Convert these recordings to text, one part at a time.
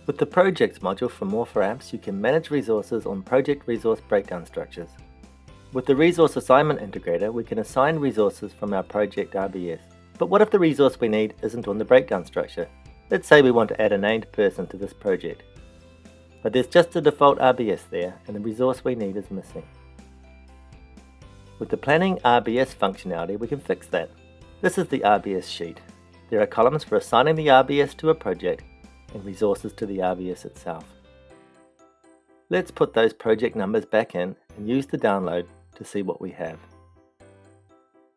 With the Projects module from More4apps, you can manage resources on project resource breakdown structures. With the Resource Assignment Integrator, we can assign resources from our Project RBS. But what if the resource we need isn't on the breakdown structure? Let's say we want to add a named person to this project. But there's just a default RBS there, and the resource we need is missing. With the Planning RBS functionality, we can fix that. This is the RBS sheet. There are columns for assigning the RBS to a project and resources to the RBS itself. Let's put those project numbers back in and use the download to see what we have.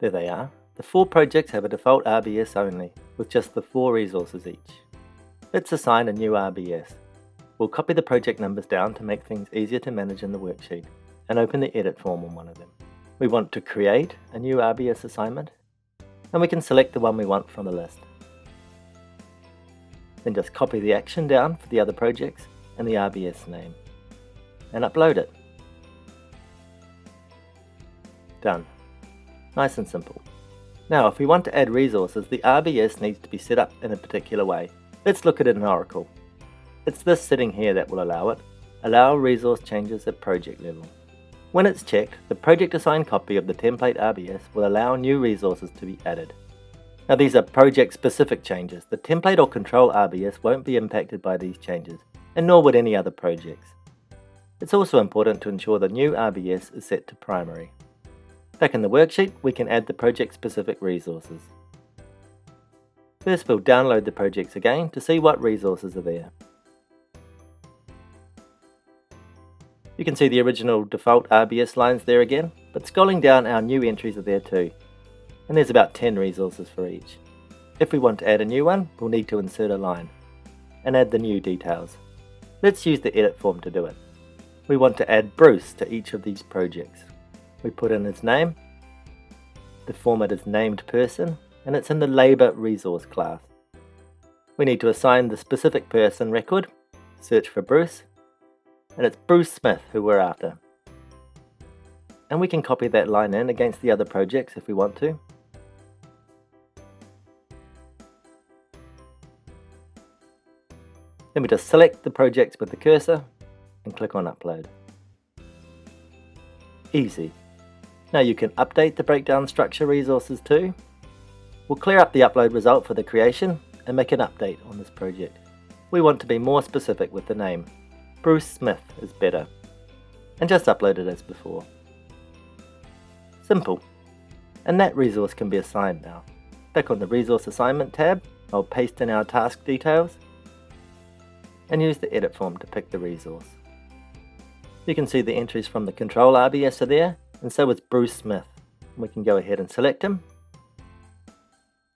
There they are. The 4 projects have a default RBS only, with just the 4 resources each. Let's assign a new RBS. We'll copy the project numbers down to make things easier to manage in the worksheet, and open the edit form on one of them. We want to create a new RBS assignment, and we can select the one we want from the list. Then just copy the action down for the other projects and the RBS name, and upload it. Done. Nice and simple. Now if we want to add resources, the RBS needs to be set up in a particular way. Let's look at it in Oracle. It's this setting here that will allow it. Allow resource changes at project level. When it's checked, the project assigned copy of the template RBS will allow new resources to be added. Now these are project-specific changes. The template or control RBS won't be impacted by these changes, and nor would any other projects. It's also important to ensure the new RBS is set to primary. Back in the worksheet, we can add the project-specific resources. First we'll download the projects again to see what resources are there. You can see the original default RBS lines there again, but scrolling down our new entries are there too. And there's about 10 resources for each. If we want to add a new one, we'll need to insert a line and add the new details. Let's use the edit form to do it. We want to add Bruce to each of these projects. We put in his name, the format is named person, and it's in the labor resource class. We need to assign the specific person record, search for Bruce, and it's Bruce Smith who we're after. And we can copy that line in against the other projects if we want to. Then we just select the projects with the cursor and click on upload. Easy. Now you can update the breakdown structure resources too. We'll clear up the upload result for the creation and make an update on this project. We want to be more specific with the name. Bruce Smith is better. And just upload it as before. Simple. And that resource can be assigned now. Back on the Resource Assignment tab, I'll paste in our task details and use the edit form to pick the resource. You can see the entries from the control RBS are there, and so is Bruce Smith. We can go ahead and select him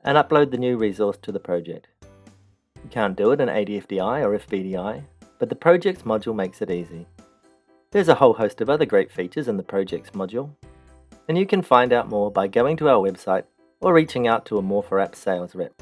and upload the new resource to the project. You can't do it in ADFDI or FBDI, but the Projects module makes it easy. There's a whole host of other great features in the Projects module, and you can find out more by going to our website or reaching out to a More4apps sales rep.